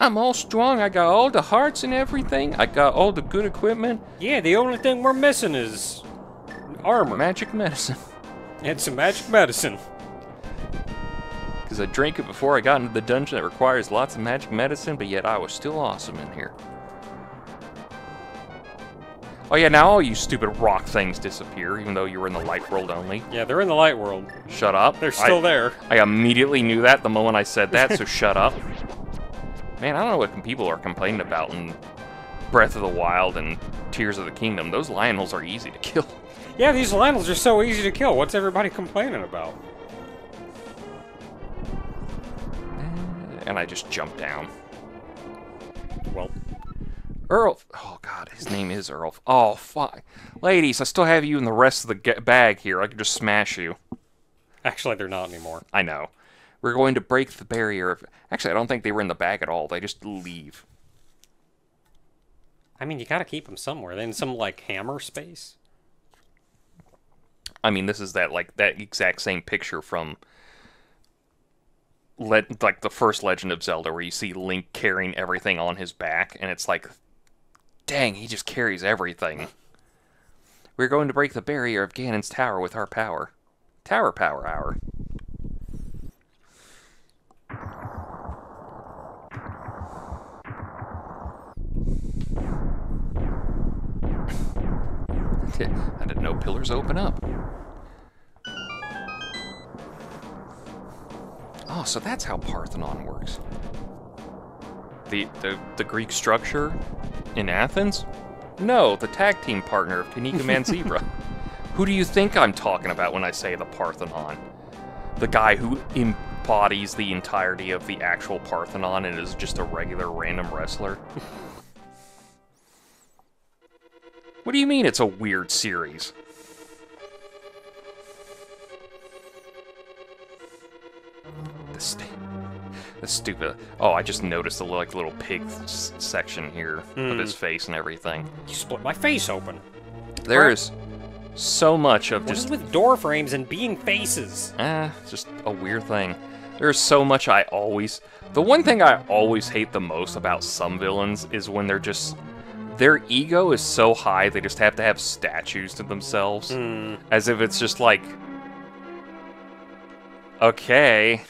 I'm all strong. I got all the hearts and everything. I got all the good equipment. Yeah, the only thing we're missing is armor. Magic medicine. And some magic medicine. Because I drank it before I got into the dungeon that requires lots of magic medicine, but yet I was still awesome in here. Oh yeah, now all you stupid rock things disappear, even though you were in the light world only. Yeah, they're in the light world. Shut up. They're still there. I immediately knew that the moment I said that, so shut up. Man, I don't know what people are complaining about in Breath of the Wild and Tears of the Kingdom. Those Lionels are easy to kill. Yeah, these Lionels are so easy to kill. What's everybody complaining about? And I just jumped down. Well, Earl. Oh, God, his name is Earl. Oh, fuck. Ladies, I still have you in the rest of the bag here. I could just smash you. actually, they're not anymore. I know. We're going to break the barrier. Actually, I don't think they were in the bag at all. They just leave. I mean, you gotta keep them somewhere. Then some, like, hammer space? I mean, this is that exact same picture from like the first Legend of Zelda, where you see Link carrying everything on his back, and it's like, dang, he just carries everything. We're going to break the barrier of Ganon's tower with our power. Tower power hour. I didn't know pillars open up. Oh, so that's how Parthenon works. The Greek structure in Athens? No, the tag team partner of Kanika Man Zebra. Who do you think I'm talking about when I say the Parthenon? The guy who embodies the entirety of the actual Parthenon and is just a regular random wrestler? What do you mean it's a weird series? The stupid... Oh, I just noticed the little pig section here of his face and everything. You split my face open. There's so much of What just... is with door frames and being faces? It's just a weird thing. There's so much I always... The one thing I always hate the most about some villains is when they're just... Their ego is so high, they just have to have statues to themselves. As if it's just like... Okay...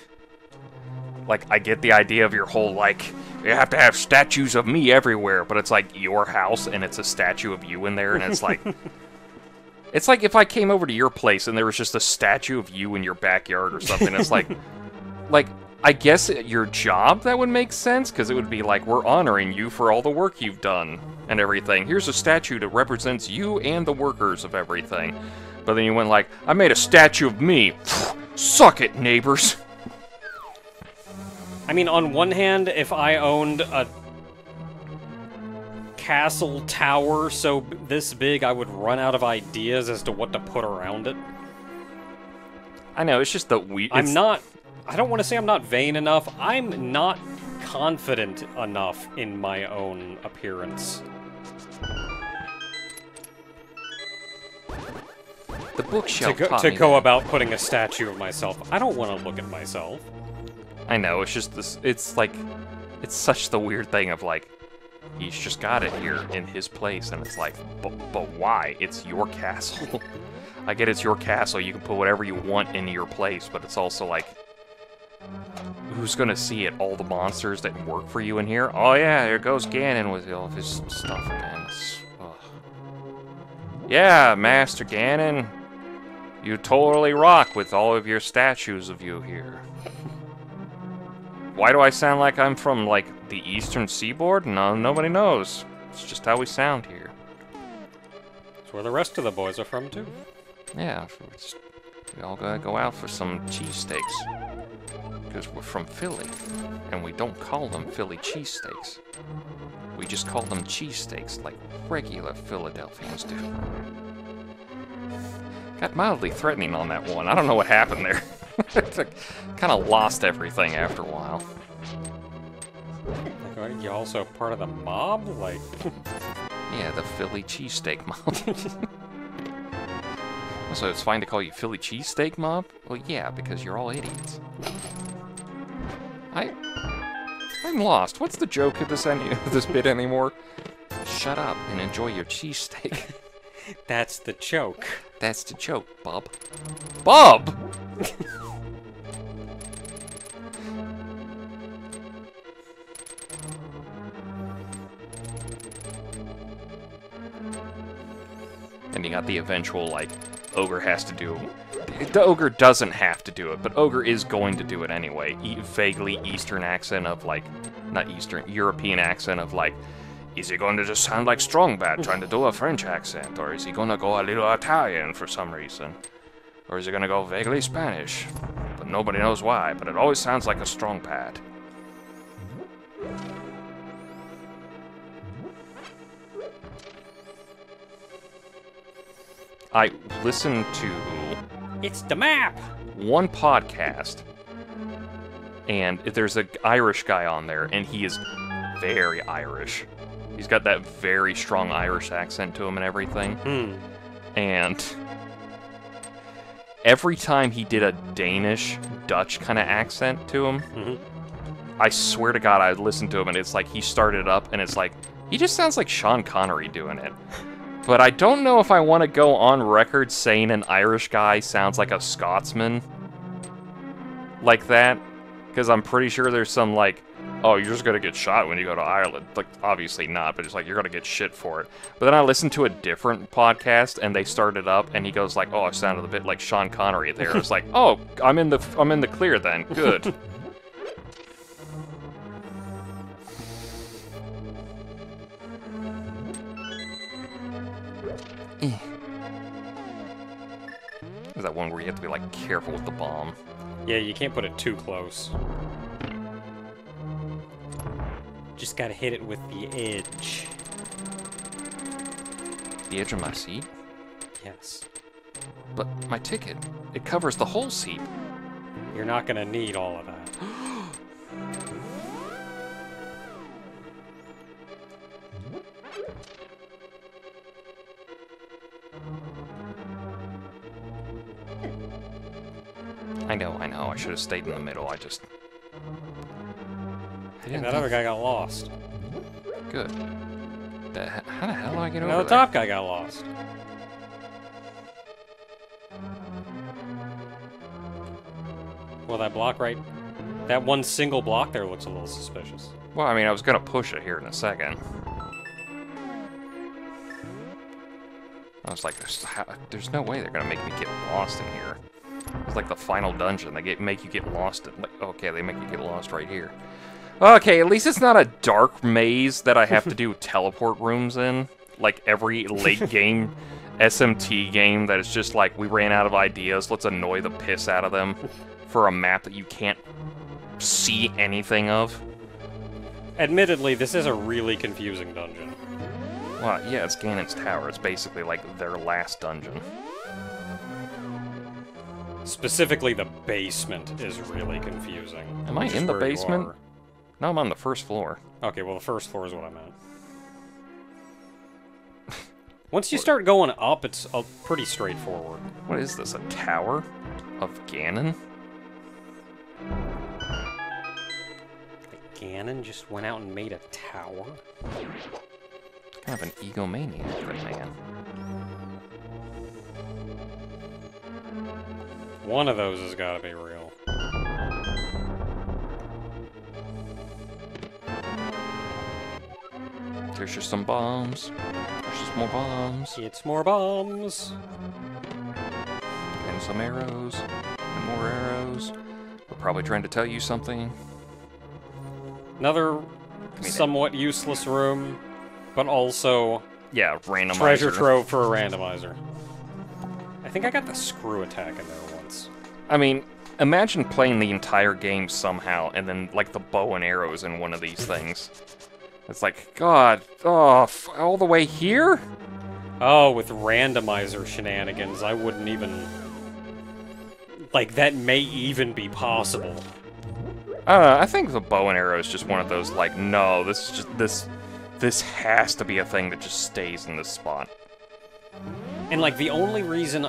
Like, I get the idea of your whole, like, you have to have statues of me everywhere, but it's like your house and it's a statue of you in there, and it's like... It's like if I came over to your place and there was just a statue of you in your backyard or something. It's like, I guess at your job that would make sense, because it would be like, we're honoring you for all the work you've done and everything. Here's a statue that represents you and the workers of everything. But then you went like, I made a statue of me. Suck it, neighbors. I mean, on one hand, if I owned a castle tower so this big, I would run out of ideas as to what to put around it. I know, it's just that we... I don't want to say I'm not vain enough. I'm not confident enough in my own appearance. The bookshelf to go about putting a statue of myself. I don't want to look at myself. I know, it's just this, it's like, it's such the weird thing of like, he's just got it here in his place, and it's like, but why? It's your castle. I get it's your castle, you can put whatever you want in your place, but it's also like, who's gonna see it? All the monsters that work for you in here? Oh yeah, here goes Ganon with all of his stuff again. Yeah, Master Ganon, you totally rock with all of your statues of you here. Why do I sound like I'm from, like, the eastern seaboard? No, nobody knows. It's just how we sound here. It's where the rest of the boys are from, too. Yeah, we all gotta go out for some cheesesteaks. Because we're from Philly, and we don't call them Philly cheesesteaks. We just call them cheesesteaks like regular Philadelphians do. Got mildly threatening on that one. I don't know what happened there. Kind of lost everything after a while. Like, are you also part of the mob? Like... Yeah, the Philly cheesesteak mob. So it's fine to call you Philly cheesesteak mob? Well, yeah, because you're all idiots. I'm lost. What's the joke of this bit anymore? Shut up and enjoy your cheesesteak. That's the joke. That's the joke, Bob. Bob! And you got the eventual, like, Ogre has to do... The Ogre doesn't have to do it, but Ogre is going to do it anyway. Vaguely Eastern accent of, like... Not Eastern, European accent of, like... Is he going to just sound like Strongbat trying to do a French accent? Or is he going to go a little Italian for some reason? Or is he going to go vaguely Spanish? But nobody knows why, but it always sounds like a Strongbat. I listened to... It's the map! One podcast, and there's an Irish guy on there, and he is very Irish. He's got that very strong Irish accent to him and everything. And every time he did a Danish, Dutch kind of accent to him, I swear to God, I listened to him, and it's like he started up, and it's like, he just sounds like Sean Connery doing it. But I don't know if I want to go on record saying an Irish guy sounds like a Scotsman. Like that. Because I'm pretty sure there's some, like, oh, you're just going to get shot when you go to Ireland. Like, obviously not, but it's like, you're going to get shit for it. But then I listened to a different podcast, and they started up, and he goes like, oh, I sounded a bit like Sean Connery there. It's like, oh, I'm in the clear then. Good. Is that one where you have to be, like, careful with the bomb? Yeah, you can't put it too close. Just gotta hit it with the edge. The edge of my seat? Yes. But my ticket, it covers the whole seat. You're not gonna need all of that. I know, I should have stayed in the middle, I just... And that other guy got lost. Good. How the hell do I get over Now there? the top guy got lost. Well, that block right... That one single block there looks a little suspicious. Well, I mean, I was gonna push it here in a second. I was like, there's no way they're gonna make me get lost in here. It's like the final dungeon. They make you get lost. Okay, they make you get lost right here. Okay, at least it's not a dark maze that I have to do teleport rooms in. Like every late game SMT game that is just like, we ran out of ideas, let's annoy the piss out of them for a map that you can't see anything of. Admittedly, this is a really confusing dungeon. Well, yeah, it's Ganon's Tower. It's basically like their last dungeon. Specifically, the basement is really confusing. Am I in the basement? No, I'm on the first floor. Okay, well, the first floor is what I meant. Once you start going up, it's pretty straightforward. What is this, a tower of Ganon? Ganon just went out and made a tower? Kind of an egomaniac, that man. One of those has got to be real. There's just some bombs. There's just more bombs. It's more bombs. And some arrows. And more arrows. We're probably trying to tell you something. Another somewhat useless room, but also... Yeah, randomizer. Treasure trove for a randomizer. I think I got the screw attack in there once. I mean, imagine playing the entire game somehow, and then, like, the bow and arrows in one of these things. It's like, God, oh, all the way here? Oh, with randomizer shenanigans, I wouldn't even... Like, that may even be possible. I think the bow and arrow is just one of those, like, no, this is just, this has to be a thing that just stays in this spot. And, like, the only reason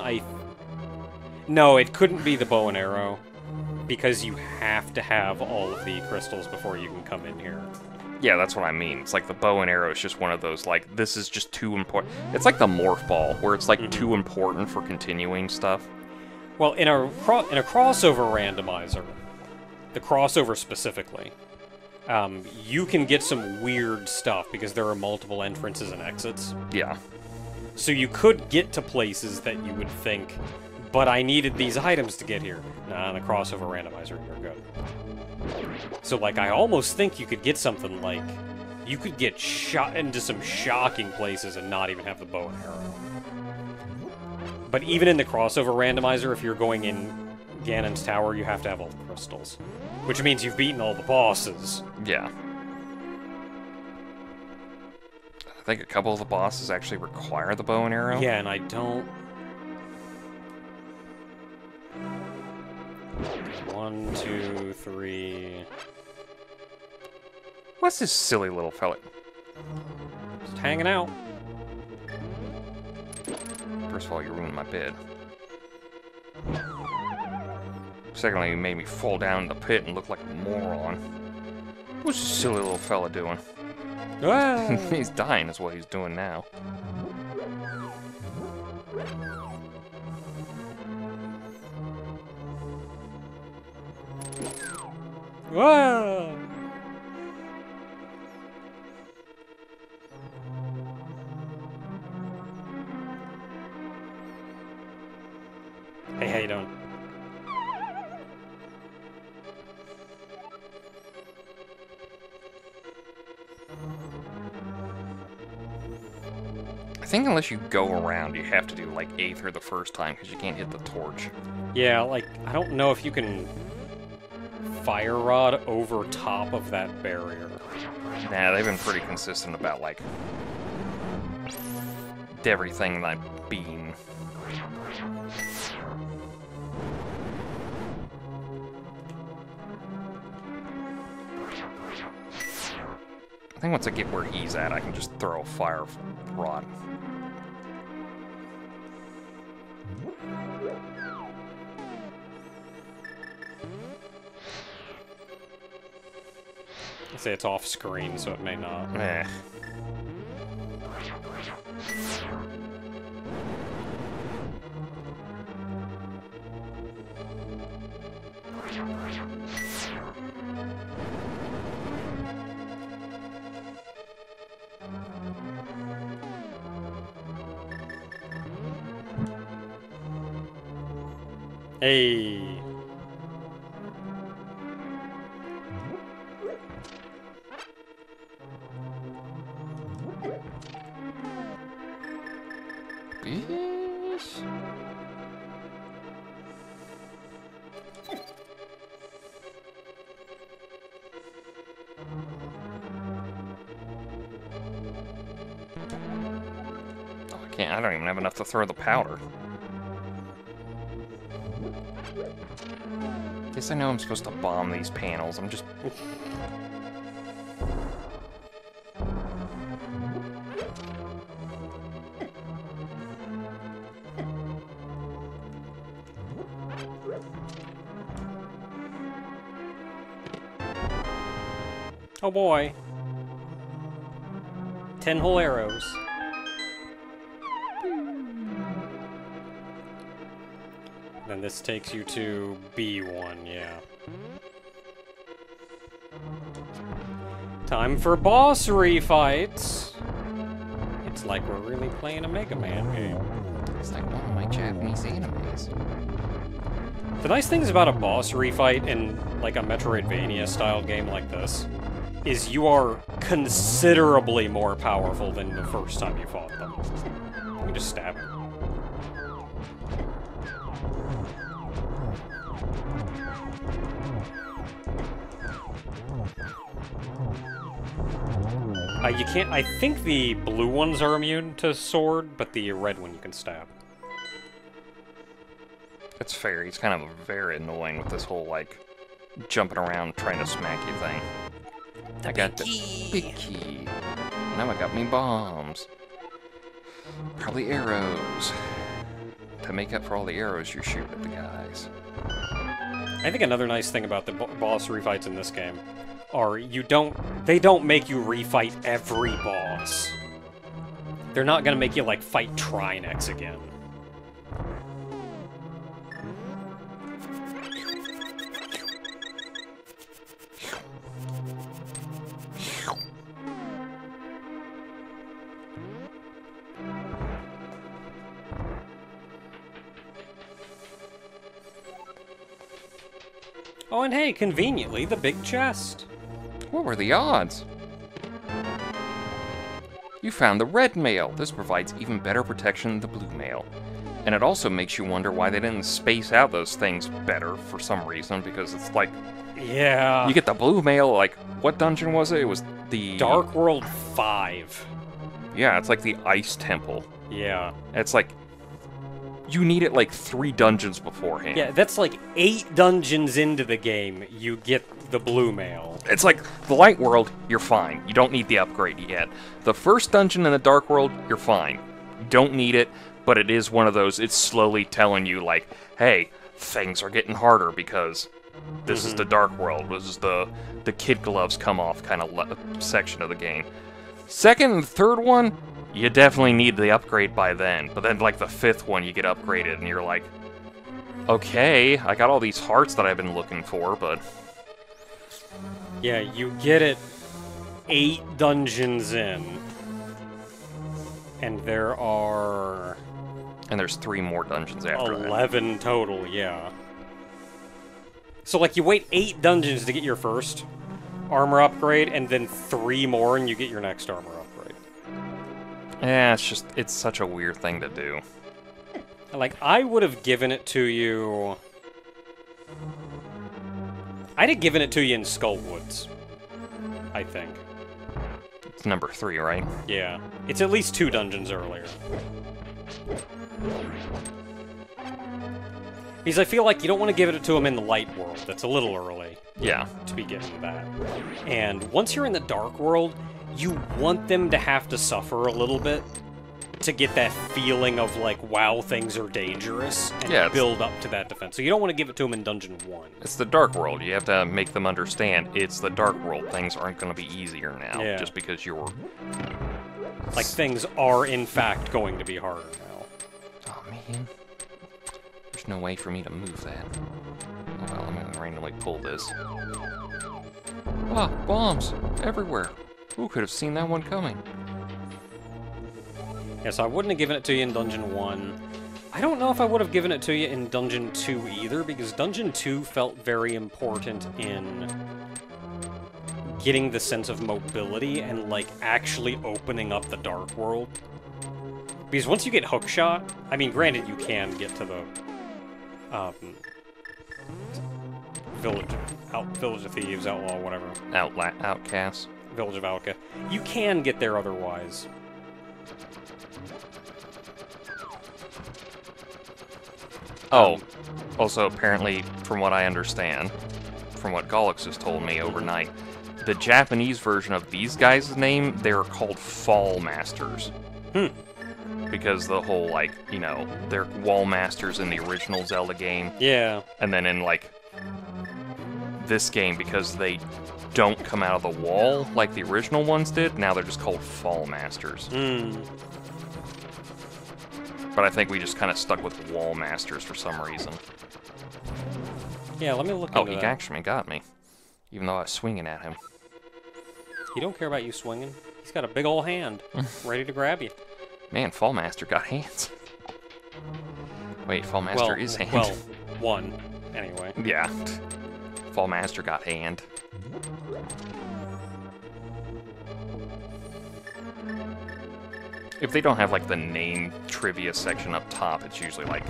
No, it couldn't be the bow and arrow. because you have to have all of the crystals before you can come in here. Yeah, that's what I mean. It's like the bow and arrow is just one of those, like, this is just too important. It's like the morph ball, where it's, like, too important for continuing stuff. Well, in a crossover randomizer, the crossover specifically, you can get some weird stuff because there are multiple entrances and exits. Yeah. So you could get to places that you would think, but I needed these items to get here. Nah, in the crossover randomizer, you're good. So, like, I almost think you could get something like... You could get shot into some shocking places and not even have the bow and arrow. But even in the crossover randomizer, if you're going in Ganon's tower, you have to have all the crystals. Which means you've beaten all the bosses. Yeah. I think a couple of the bosses actually require the bow and arrow. Yeah, and I don't... 1, 2, 3... What's this silly little fella? Just hanging out. First of all, you ruined my bed. Secondly, you made me fall down in the pit and look like a moron. What's this silly little fella doing? Ah! He's dying is what he's doing now. Whoa! Hey, how you doing? I think unless you go around, you have to do like Aether the first time because you can't hit the torch. Yeah, like, I don't know if you can fire rod over top of that barrier. Nah, they've been pretty consistent about like everything like being. I think once I get where he's at, I can just throw a fire rod. I say it's off screen, so it may not. Eh. Hey. Bish. Oh, I can't. I don't even have enough to throw the powder. Guess I know I'm supposed to bomb these panels. I'm just... Oh boy. 10 whole arrows. Then this takes you to B1, yeah. Time for boss refights! It's like we're really playing a Mega Man game. It's like one of my Japanese animes. The nice things about a boss refight in like a Metroidvania style game like this is you are considerably more powerful than the first time you fought them. You can just stab him. You can't... I think the blue ones are immune to sword, but the red one you can stab. It's fair. He's kind of very annoying with this whole, like, jumping around trying to smack you thing. I got the big key. Now I got me bombs. Probably arrows. To make up for all the arrows you shoot at the guys. I think another nice thing about the boss refights in this game are they don't make you refight every boss. They're not gonna make you, like, fight Trinex again. Oh, and hey, conveniently, the big chest. What were the odds? You found the red mail. This provides even better protection than the blue mail. And it also makes you wonder why they didn't space out those things better for some reason, because it's like... Yeah. You get the blue mail, like, what dungeon was it? It was the... Dark World 5. Yeah, it's like the Ice Temple. Yeah. It's like... You need it like 3 dungeons beforehand. Yeah, that's like 8 dungeons into the game, you get the blue mail. It's like, the Light World, you're fine. You don't need the upgrade yet. The first dungeon in the Dark World, you're fine. You don't need it, but it is one of those, it's slowly telling you, like, hey, things are getting harder because this is the Dark World. This is the kid gloves come off kind of section of the game. Second and third one, you definitely need the upgrade by then. But then, like, the 5th one, you get upgraded, and you're like, okay, I got all these hearts that I've been looking for, but... Yeah, you get it 8 dungeons in. And there are... And there's 3 more dungeons after 11 total, yeah. So, like, you wait 8 dungeons to get your first armor upgrade, and then 3 more, and you get your next armor upgrade. Yeah, it's such a weird thing to do. Like, I would have given it to you... I'd have given it to you in Skullwoods, I think. It's number 3, right? Yeah. It's at least 2 dungeons earlier. Because I feel like you don't want to give it to him in the Light World. That's a little early. Yeah. To be getting that. And once you're in the Dark World, you want them to have to suffer a little bit to get that feeling of, like, wow, things are dangerous, and build up to that defense. So you don't want to give it to them in Dungeon 1. It's the Dark World. You have to make them understand it's the Dark World. Things aren't going to be easier now, just because you're... Like, things are, in fact, going to be harder now. Oh, man. There's no way for me to move that. Oh, well, I'm going to randomly pull this. Ah, bombs! Everywhere! Who could have seen that one coming? Yeah, so I wouldn't have given it to you in Dungeon 1. I don't know if I would have given it to you in Dungeon 2 either, because Dungeon 2 felt very important in getting the sense of mobility and, like, actually opening up the Dark World. Because once you get Hookshot, I mean, granted, you can get to the Village of Thieves, Outlaw, whatever. Outcast. Village of Alka. You can get there otherwise. Oh, also, apparently, from what I understand, from what Gollux has told me overnight, the Japanese version of these guys' name, they're called Fall Masters. Because the whole, like, you know, they're wall masters in the original Zelda game. Yeah. And then in, like, this game, because they don't come out of the wall like the original ones did, now they're just called Fall Masters. But I think we just kind of stuck with Wall Masters for some reason. Yeah, let me look into that. Oh, he actually got me. Even though I was swinging at him. He don't care about you swinging. He's got a big old hand, ready to grab you. Man, Fall Master got hands. Wait, Fall Master is hand. Well, one, anyway. Yeah. Fall Master got hand. If they don't have, like, the name trivia section up top, it's usually, like,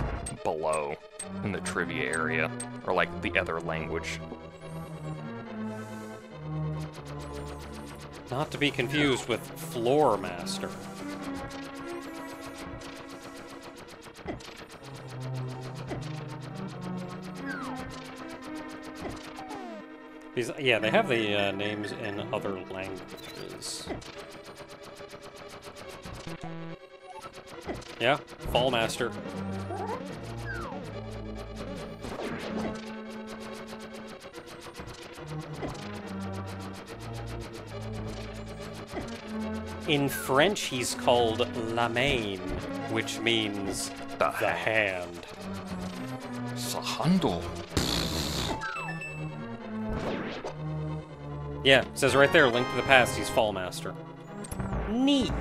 below in the trivia area. Or, like, the other language. Not to be confused with Floor Master. Yeah, they have the names in other languages. Yeah, Fall Master. In French, he's called la main, which means the hand. Sahandle. Yeah, it says right there, Link to the Past, he's Fall Master. Neat.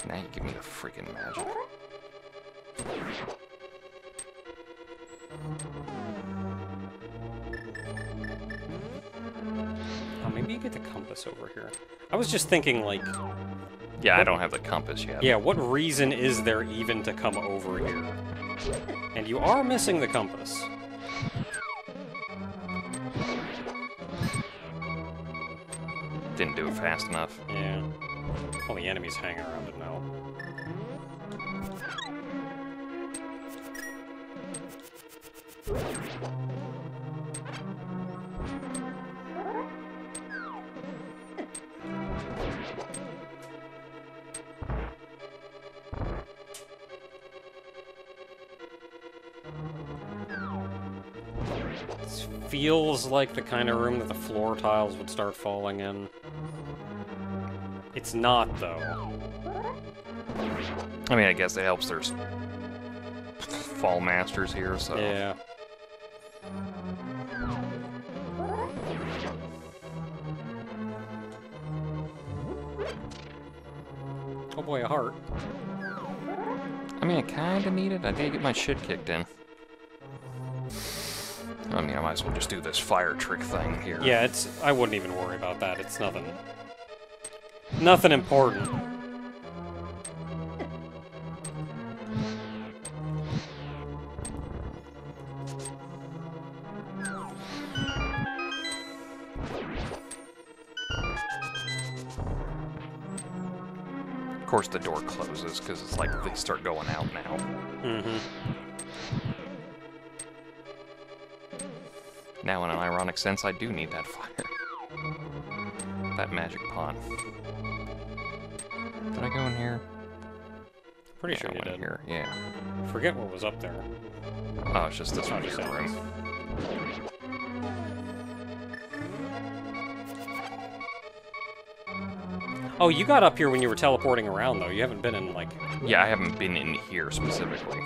Now you give me the freaking magic. Oh, maybe you get the compass over here. I was just thinking, like... Yeah, I don't have the compass yet. Yeah, what reason is there even to come over here? And you are missing the compass. Didn't do it fast enough. Yeah. Well, the enemies hang around it now. This feels like the kind of room that the floor tiles would start falling in. It's not, though. I mean, I guess it helps there's Fall Masters here, so... Yeah. Oh boy, a heart. I mean, I kinda need it. I did get my shit kicked in. I mean, I might as well just do this fire trick thing here. Yeah, it's... I wouldn't even worry about that. It's nothing... Nothing important. Of course, the door closes, because it's like they start going out now. Mm-hmm. Now, in an ironic sense, I do need that fire. That magic pond. Did I go in here? Pretty Yeah, sure I you went did. here, yeah. Forget what was up there. Oh, it's just this Oh, weird just room. enemies. Oh, you got up here when you were teleporting around, though. You haven't been in, like... Yeah, I haven't been in here specifically.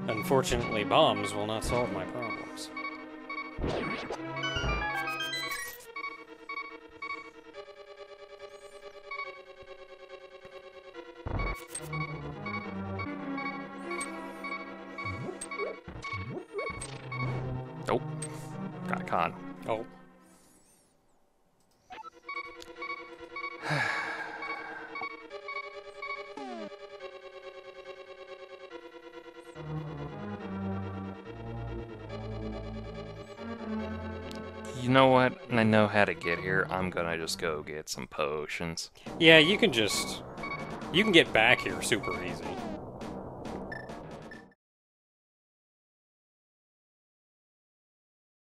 Unfortunately, bombs will not solve my problems. Nope. Got caught. Oh. You know what? I know how to get here. I'm gonna just go get some potions. Yeah, you can just... You can get back here super easy.